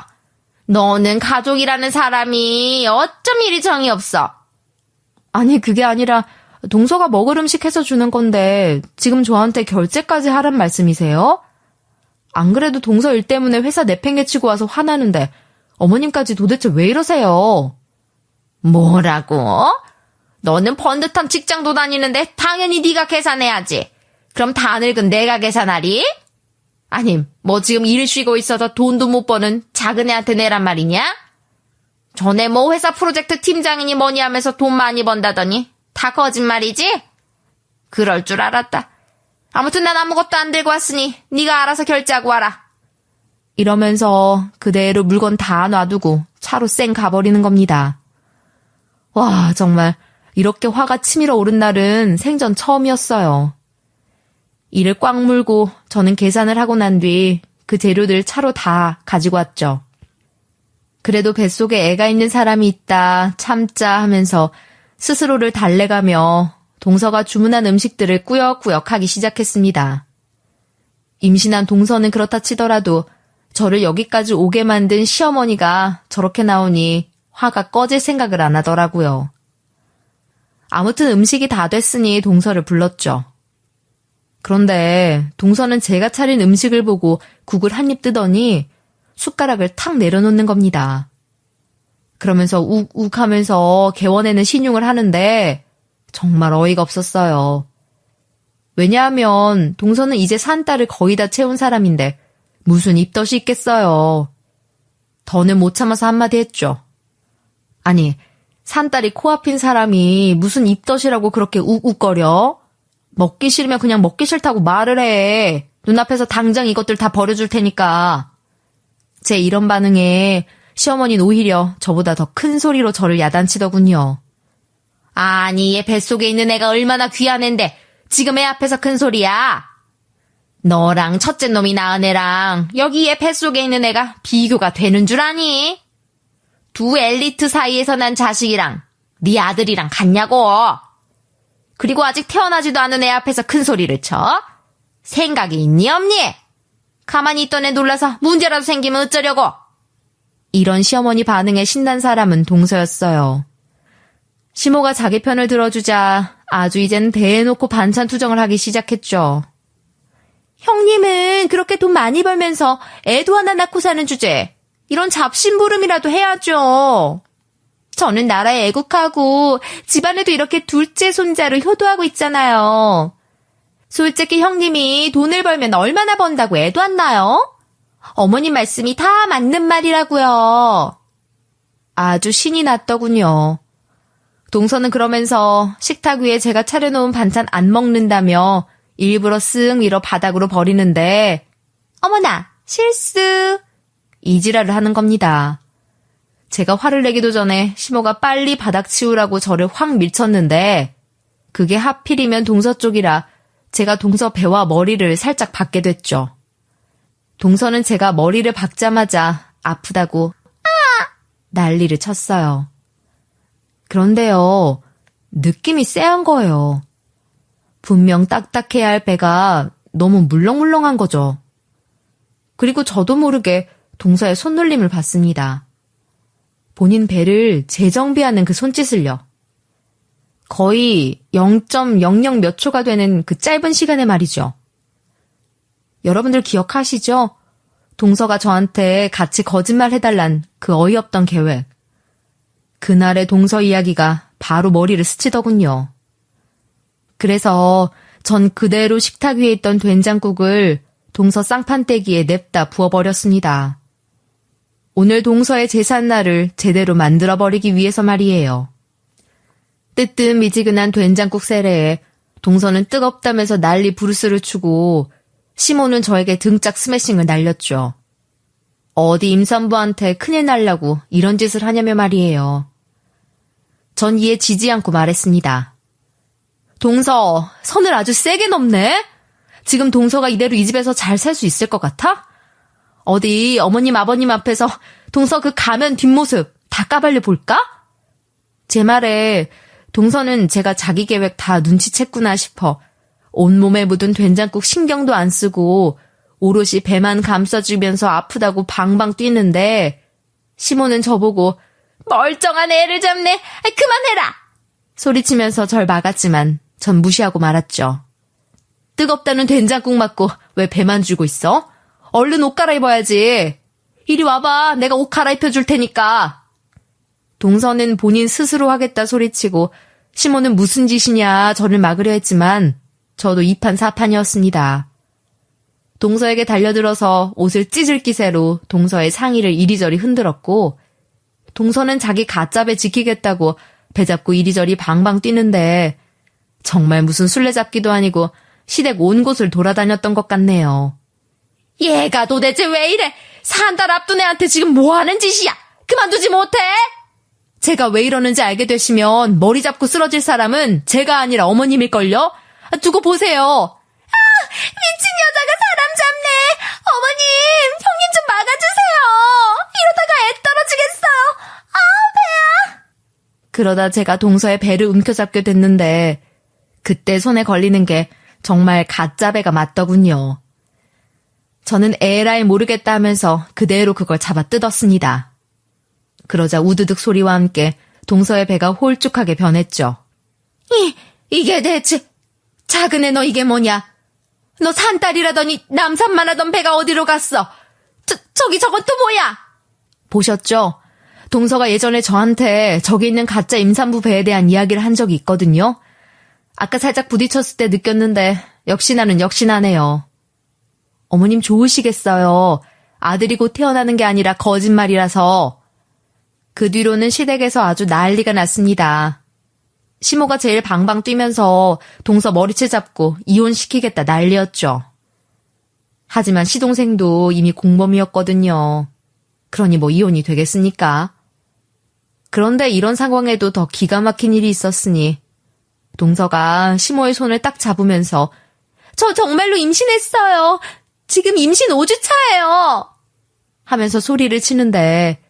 너는 가족이라는 사람이 어쩜 이리 정이 없어? 아니, 그게 아니라 동서가 먹을 음식 해서 주는 건데 지금 저한테 결제까지 하란 말씀이세요? 안 그래도 동서 일 때문에 회사 내팽개치고 와서 화나는데 어머님까지 도대체 왜 이러세요? 뭐라고? 너는 번듯한 직장도 다니는데 당연히 네가 계산해야지. 그럼 다 늙은 내가 계산하리? 아님, 뭐 지금 일 쉬고 있어서 돈도 못 버는 작은 애한테 내란 말이냐? 전에 뭐 회사 프로젝트 팀장이니 뭐니 하면서 돈 많이 번다더니 다 거짓말이지? 그럴 줄 알았다. 아무튼 난 아무것도 안 들고 왔으니 네가 알아서 결제하고 와라. 이러면서 그대로 물건 다 놔두고 차로 쌩 가버리는 겁니다. 와, 정말 이렇게 화가 치밀어 오른 날은 생전 처음이었어요. 이를 꽉 물고 저는 계산을 하고 난 뒤 그 재료들 차로 다 가지고 왔죠. 그래도 뱃속에 애가 있는 사람이 있다 참자 하면서 스스로를 달래가며 동서가 주문한 음식들을 꾸역꾸역 하기 시작했습니다. 임신한 동서는 그렇다 치더라도 저를 여기까지 오게 만든 시어머니가 저렇게 나오니 화가 꺼질 생각을 안 하더라고요. 아무튼 음식이 다 됐으니 동서를 불렀죠. 그런데 동서는 제가 차린 음식을 보고 국을 한 입 뜨더니 숟가락을 탁 내려놓는 겁니다. 그러면서 욱욱 하면서 개원에는 신용을 하는데 정말 어이가 없었어요. 왜냐하면 동서는 이제 산 딸을 거의 다 채운 사람인데 무슨 입덧이 있겠어요. 더는 못 참아서 한마디 했죠. 아니, 산딸이 코앞인 사람이 무슨 입덧이라고 그렇게 욱욱거려? 먹기 싫으면 그냥 먹기 싫다고 말을 해. 눈앞에서 당장 이것들 다 버려줄 테니까. 제 이런 반응에 시어머니는 오히려 저보다 더 큰 소리로 저를 야단치더군요. 아니, 얘 뱃속에 있는 애가 얼마나 귀한 앤데 지금 애 앞에서 큰 소리야. 너랑 첫째 놈이 낳은 애랑 여기 얘 뱃속에 있는 애가 비교가 되는 줄 아니? 두 엘리트 사이에서 난 자식이랑 네 아들이랑 같냐고. 그리고 아직 태어나지도 않은 애 앞에서 큰 소리를 쳐? 생각이 있니 없니? 가만히 있던 애 놀라서 문제라도 생기면 어쩌려고? 이런 시어머니 반응에 신난 사람은 동서였어요. 시모가 자기 편을 들어주자 아주 이젠 대놓고 반찬 투정을 하기 시작했죠. 형님은 그렇게 돈 많이 벌면서 애도 하나 낳고 사는 주제에 이런 잡심부름이라도 해야죠. 저는 나라에 애국하고 집안에도 이렇게 둘째 손자로 효도하고 있잖아요. 솔직히 형님이 돈을 벌면 얼마나 번다고 애도 안 낳아요? 어머님 말씀이 다 맞는 말이라고요. 아주 신이 났더군요. 동서는 그러면서 식탁 위에 제가 차려놓은 반찬 안 먹는다며 일부러 쓱 밀어 바닥으로 버리는데 어머나 실수 이 지랄을 하는 겁니다. 제가 화를 내기도 전에 시모가 빨리 바닥 치우라고 저를 확 밀쳤는데 그게 하필이면 동서 쪽이라 제가 동서 배와 머리를 살짝 박게 됐죠. 동서는 제가 머리를 박자마자 아프다고 난리를 쳤어요. 그런데요, 느낌이 쎄한 거예요. 분명 딱딱해야 할 배가 너무 물렁물렁한 거죠. 그리고 저도 모르게 동서의 손놀림을 받습니다. 본인 배를 재정비하는 그 손짓을요. 거의 0.00 몇 초가 되는 그 짧은 시간에 말이죠. 여러분들 기억하시죠? 동서가 저한테 같이 거짓말 해달란 그 어이없던 계획. 그날의 동서 이야기가 바로 머리를 스치더군요. 그래서 전 그대로 식탁 위에 있던 된장국을 동서 쌍판대기에 냅다 부어버렸습니다. 오늘 동서의 제삿날을 제대로 만들어버리기 위해서 말이에요. 뜨뜻미지근한 된장국 세례에 동서는 뜨겁다면서 난리 부르스를 추고 시모는 저에게 등짝 스매싱을 날렸죠. 어디 임산부한테 큰일 날라고 이런 짓을 하냐며 말이에요. 전 이에 지지 않고 말했습니다. 동서, 선을 아주 세게 넘네? 지금 동서가 이대로 이 집에서 잘 살 수 있을 것 같아? 어디 어머님 아버님 앞에서 동서 그 가면 뒷모습 다 까발려 볼까? 제 말에 동서는 제가 자기 계획 다 눈치챘구나 싶어 온몸에 묻은 된장국 신경도 안 쓰고 오롯이 배만 감싸주면서 아프다고 방방 뛰는데 시모는 저보고 멀쩡한 애를 잡네. 그만해라. 소리치면서 절 막았지만 전 무시하고 말았죠. 뜨겁다는 된장국 맞고 왜 배만 주고 있어? 얼른 옷 갈아입어야지. 이리 와봐. 내가 옷 갈아입혀 줄 테니까. 동서는 본인 스스로 하겠다 소리치고 시모는 무슨 짓이냐 저를 막으려 했지만 저도 이판사판이었습니다. 동서에게 달려들어서 옷을 찢을 기세로 동서의 상의를 이리저리 흔들었고 동서는 자기 가짜배 지키겠다고 배 잡고 이리저리 방방 뛰는데 정말 무슨 술래잡기도 아니고 시댁 온 곳을 돌아다녔던 것 같네요. 얘가 도대체 왜 이래? 산달 앞둔 애한테 지금 뭐하는 짓이야? 그만두지 못해? 제가 왜 이러는지 알게 되시면 머리 잡고 쓰러질 사람은 제가 아니라 어머님일걸요? 두고 보세요. 미친 여자가 사람 잡네. 어머님, 형님 좀 막아주세요. 이러다가 애 떨어지겠어요. 배야. 그러다 제가 동서의 배를 움켜잡게 됐는데 그때 손에 걸리는 게 정말 가짜 배가 맞더군요. 저는 에라이 모르겠다 하면서 그대로 그걸 잡아 뜯었습니다. 그러자 우드득 소리와 함께 동서의 배가 홀쭉하게 변했죠. 이게 대체 작은 애 너 이게 뭐냐? 너 산딸이라더니 남산만 하던 배가 어디로 갔어? 저기 저건 또 뭐야? 보셨죠? 동서가 예전에 저한테 저기 있는 가짜 임산부 배에 대한 이야기를 한 적이 있거든요. 아까 살짝 부딪혔을 때 느꼈는데 역시나는 역시나네요. 어머님 좋으시겠어요. 아들이 곧 태어나는 게 아니라 거짓말이라서. 그 뒤로는 시댁에서 아주 난리가 났습니다. 시모가 제일 방방 뛰면서 동서 머리채 잡고 이혼시키겠다 난리였죠. 하지만 시동생도 이미 공범이었거든요. 그러니 뭐 이혼이 되겠습니까? 그런데 이런 상황에도 더 기가 막힌 일이 있었으니 동서가 시모의 손을 딱 잡으면서 저 정말로 임신했어요. 지금 임신 5주 차예요. 하면서 소리를 치는데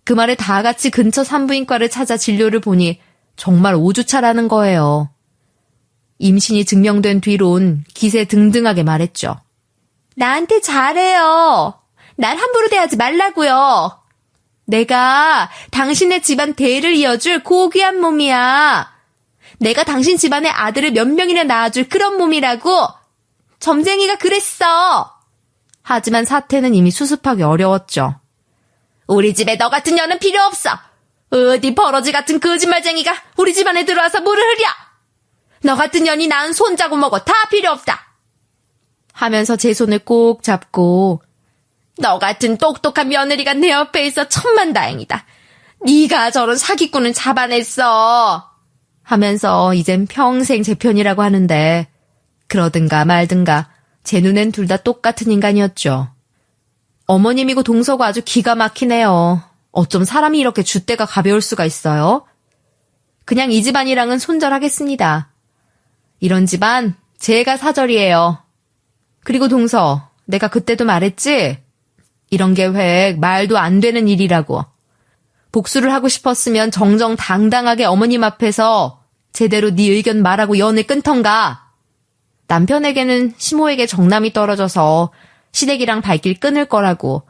그 말에 다 같이 근처 산부인과를 찾아 진료를 보니 정말 5주 차라는 거예요. 임신이 증명된 뒤론 기세 등등하게 말했죠. 나한테 잘해요. 날 함부로 대하지 말라고요. 내가 당신의 집안 대를 이어줄 고귀한 몸이야. 내가 당신 집안의 아들을 몇 명이나 낳아줄 그런 몸이라고. 점쟁이가 그랬어. 하지만 사태는 이미 수습하기 어려웠죠. 우리 집에 너 같은 년은 필요 없어. 어디 버러지 같은 거짓말쟁이가 우리 집안에 들어와서 물을 흐려. 너 같은 년이 낳은 손자고 뭐고 다 필요 없다. 하면서 제 손을 꼭 잡고 너 같은 똑똑한 며느리가 내 옆에 있어 천만다행이다. 네가 저런 사기꾼은 잡아냈어. 하면서 이젠 평생 제 편이라고 하는데 그러든가 말든가 제 눈엔 둘 다 똑같은 인간이었죠. 어머님이고 동서가 아주 기가 막히네요. 어쩜 사람이 이렇게 줏대가 가벼울 수가 있어요? 그냥 이 집안이랑은 손절하겠습니다. 이런 집안 제가 사절이에요. 그리고 동서, 내가 그때도 말했지? 이런 계획 말도 안 되는 일이라고. 복수를 하고 싶었으면 정정당당하게 어머님 앞에서 제대로 네 의견 말하고 연을 끊던가. 남편에게는 시모에게 정남이 떨어져서 시댁이랑 발길 끊을 거라고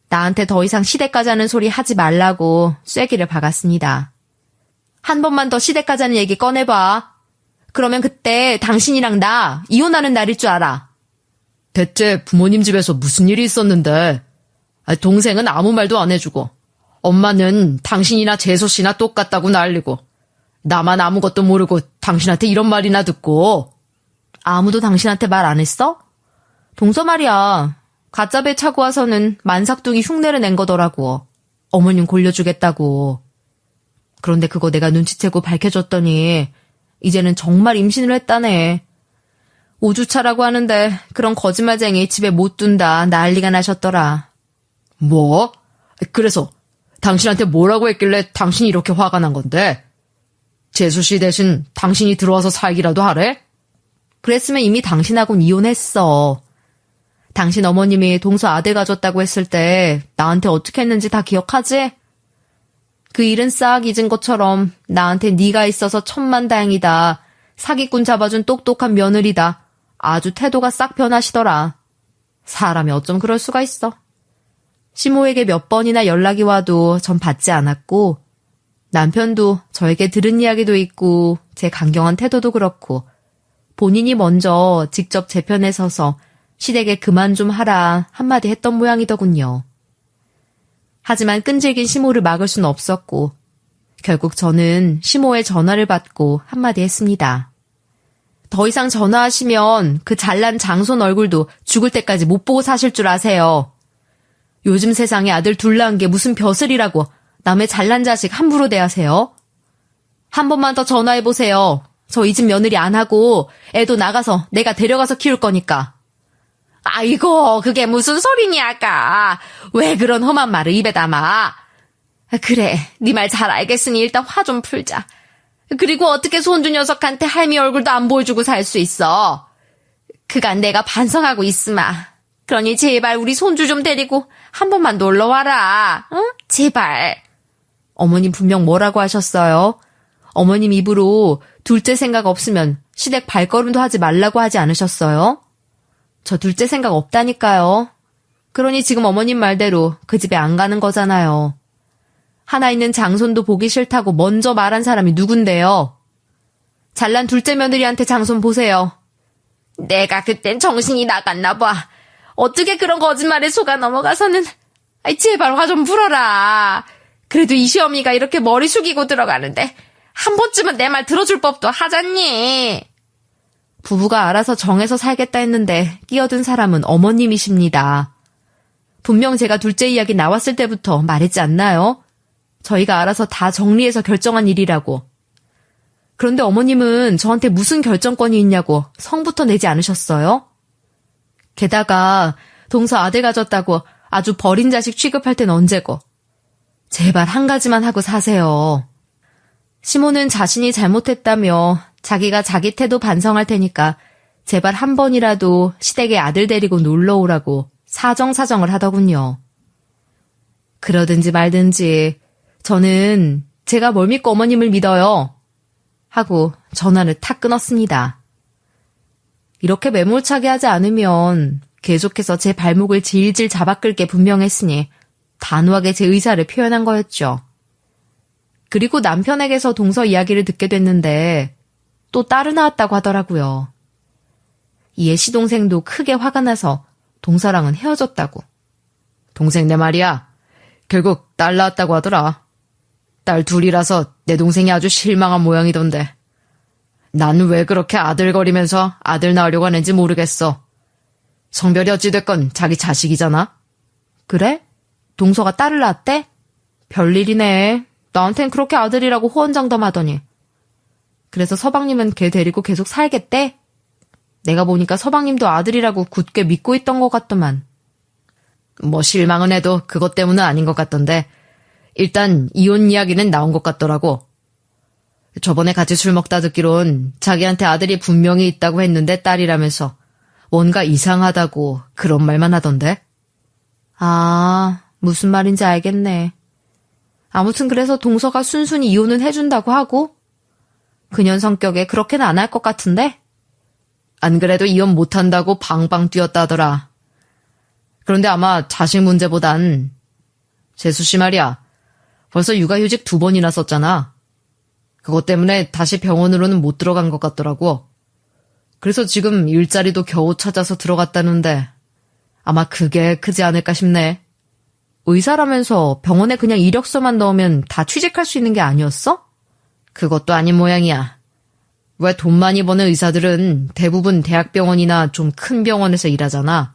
나한테 더 이상 시댁 가자는 소리 하지 말라고 쐐기를 박았습니다. 한 번만 더 시댁 가자는 얘기 꺼내봐. 그러면 그때 당신이랑 나 이혼하는 날일 줄 알아. 대체 부모님 집에서 무슨 일이 있었는데? 동생은 아무 말도 안 해주고, 엄마는 당신이나 재수 씨나 똑같다고 난리고, 나만 아무것도 모르고 당신한테 이런 말이나 듣고. 아무도 당신한테 말 안 했어? 동서 말이야. 가짜 배 차고 와서는 만삭둥이 흉내를 낸 거더라고. 어머님 골려주겠다고. 그런데 그거 내가 눈치채고 밝혀줬더니 이제는 정말 임신을 했다네. 5주차라고 하는데 그런 거짓말쟁이 집에 못 둔다 난리가 나셨더라. 뭐? 그래서 당신한테 뭐라고 했길래 당신이 이렇게 화가 난 건데? 재수씨 대신 당신이 들어와서 살기라도 하래? 그랬으면 이미 당신하고는 이혼했어. 당신 어머님이 동서 아들 가졌다고 했을 때 나한테 어떻게 했는지 다 기억하지? 그 일은 싹 잊은 것처럼 나한테 네가 있어서 천만다행이다. 사기꾼 잡아준 똑똑한 며느리다. 아주 태도가 싹 변하시더라. 사람이 어쩜 그럴 수가 있어. 시모에게 몇 번이나 연락이 와도 전 받지 않았고 남편도 저에게 들은 이야기도 있고 제 강경한 태도도 그렇고 본인이 먼저 직접 제 편에 서서 시댁에 그만 좀 하라 한마디 했던 모양이더군요. 하지만 끈질긴 시모를 막을 수는 없었고 결국 저는 시모의 전화를 받고 한마디 했습니다. 더 이상 전화하시면 그 잘난 장손 얼굴도 죽을 때까지 못 보고 사실 줄 아세요. 요즘 세상에 아들 둘 낳은 게 무슨 벼슬이라고 남의 잘난 자식 함부로 대하세요? 한 번만 더 전화해보세요. 저 이 집 며느리 안 하고 애도 나가서 내가 데려가서 키울 거니까. 아이고 그게 무슨 소리냐 아까. 왜 그런 험한 말을 입에 담아. 그래 네 말 잘 알겠으니 일단 화 좀 풀자. 그리고 어떻게 손주 녀석한테 할미 얼굴도 안 보여주고 살 수 있어. 그간 내가 반성하고 있으마. 그러니 제발 우리 손주 좀 데리고 한 번만 놀러와라. 응? 제발. 어머님 분명 뭐라고 하셨어요? 어머님 입으로 둘째 생각 없으면 시댁 발걸음도 하지 말라고 하지 않으셨어요? 저 둘째 생각 없다니까요. 그러니 지금 어머님 말대로 그 집에 안 가는 거잖아요. 하나 있는 장손도 보기 싫다고 먼저 말한 사람이 누군데요? 잘난 둘째 며느리한테 장손 보세요. 내가 그땐 정신이 나갔나 봐. 어떻게 그런 거짓말에 속아 넘어가서는. 제발 화 좀 풀어라. 그래도 이 시어미가 이렇게 머리 숙이고 들어가는데 한 번쯤은 내 말 들어줄 법도 하잖니. 부부가 알아서 정해서 살겠다 했는데 끼어든 사람은 어머님이십니다. 분명 제가 둘째 이야기 나왔을 때부터 말했지 않나요? 저희가 알아서 다 정리해서 결정한 일이라고. 그런데 어머님은 저한테 무슨 결정권이 있냐고 성부터 내지 않으셨어요? 게다가 동서 아들 가졌다고 아주 버린 자식 취급할 땐 언제고. 제발 한 가지만 하고 사세요. 시모는 자신이 잘못했다며 자기가 자기 태도 반성할 테니까 제발 한 번이라도 시댁에 아들 데리고 놀러 오라고 사정사정을 하더군요. 그러든지 말든지 저는 제가 뭘 믿고 어머님을 믿어요. 하고 전화를 탁 끊었습니다. 이렇게 매몰차게 하지 않으면 계속해서 제 발목을 질질 잡아끌 게 분명했으니 단호하게 제 의사를 표현한 거였죠. 그리고 남편에게서 동서 이야기를 듣게 됐는데 또 딸을 낳았다고 하더라고요. 이에 시동생도 크게 화가 나서 동서랑은 헤어졌다고. 동생 내 말이야. 결국 딸 낳았다고 하더라. 딸 둘이라서 내 동생이 아주 실망한 모양이던데. 난 왜 그렇게 아들거리면서 아들 낳으려고 하는지 모르겠어. 성별이 어찌됐건 자기 자식이잖아. 그래? 동서가 딸을 낳았대? 별일이네. 나한텐 그렇게 아들이라고 호언장담하더니. 그래서 서방님은 걔 데리고 계속 살겠대? 내가 보니까 서방님도 아들이라고 굳게 믿고 있던 것 같더만. 뭐 실망은 해도 그것 때문은 아닌 것 같던데 일단 이혼 이야기는 나온 것 같더라고. 저번에 같이 술 먹다 듣기론 자기한테 아들이 분명히 있다고 했는데 딸이라면서 뭔가 이상하다고 그런 말만 하던데. 아, 무슨 말인지 알겠네. 아무튼 그래서 동서가 순순히 이혼은 해준다고 하고 그년 성격에 그렇게는 안 할 것 같은데? 안 그래도 이혼 못한다고 방방 뛰었다더라. 그런데 아마 자식 문제보단 재수씨 말이야. 벌써 육아휴직 2번이나 썼잖아. 그것 때문에 다시 병원으로는 못 들어간 것 같더라고. 그래서 지금 일자리도 겨우 찾아서 들어갔다는데 아마 그게 크지 않을까 싶네. 의사라면서 병원에 그냥 이력서만 넣으면 다 취직할 수 있는 게 아니었어? 그것도 아닌 모양이야. 왜 돈 많이 버는 의사들은 대부분 대학병원이나 좀 큰 병원에서 일하잖아.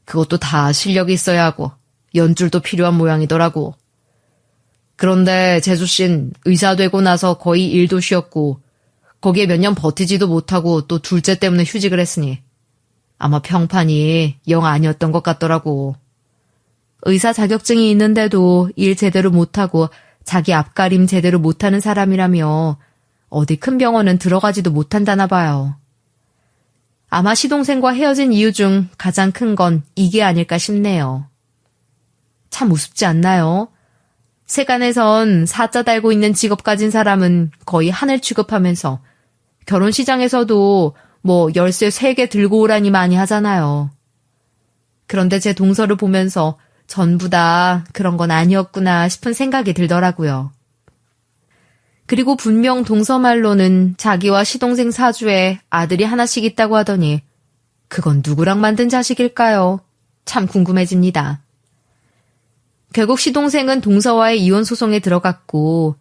그것도 다 실력이 있어야 하고 연줄도 필요한 모양이더라고. 그런데 재수씨는 의사 되고 나서 거의 일도 쉬었고 거기에 몇 년 버티지도 못하고 또 둘째 때문에 휴직을 했으니 아마 평판이 영 아니었던 것 같더라고. 의사 자격증이 있는데도 일 제대로 못하고 자기 앞가림 제대로 못하는 사람이라며 어디 큰 병원은 들어가지도 못한다나 봐요. 아마 시동생과 헤어진 이유 중 가장 큰 건 이게 아닐까 싶네요. 참 우습지 않나요? 세간에선 사자 달고 있는 직업 가진 사람은 거의 하늘 취급하면서 결혼 시장에서도 열쇠 3개 들고 오라니 많이 하잖아요. 그런데 제 동서를 보면서 전부 다 그런 건 아니었구나 싶은 생각이 들더라고요. 그리고 분명 동서 말로는 자기와 시동생 사주에 아들이 하나씩 있다고 하더니 그건 누구랑 만든 자식일까요? 참 궁금해집니다. 결국 시동생은 동서와의 이혼 소송에 들어갔고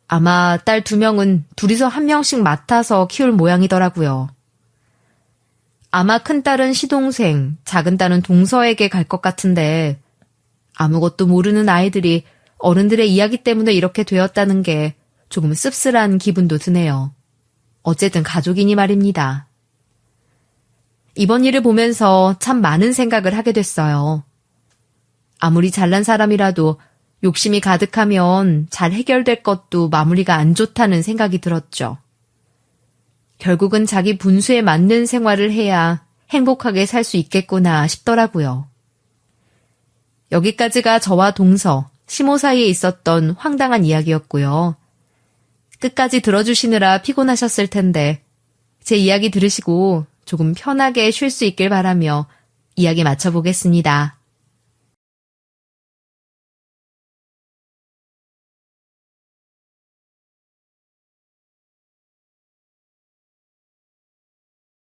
아마 딸 2명은 둘이서 1명씩 맡아서 키울 모양이더라고요. 아마 큰딸은 시동생, 작은딸은 동서에게 갈 것 같은데 아무것도 모르는 아이들이 어른들의 이야기 때문에 이렇게 되었다는 게 조금 씁쓸한 기분도 드네요. 어쨌든 가족이니 말입니다. 이번 일을 보면서 참 많은 생각을 하게 됐어요. 아무리 잘난 사람이라도 욕심이 가득하면 잘 해결될 것도 마무리가 안 좋다는 생각이 들었죠. 결국은 자기 분수에 맞는 생활을 해야 행복하게 살 수 있겠구나 싶더라고요. 여기까지가 저와 동서, 시모 사이에 있었던 황당한 이야기였고요. 끝까지 들어주시느라 피곤하셨을 텐데 제 이야기 들으시고 조금 편하게 쉴 수 있길 바라며 이야기 마쳐보겠습니다.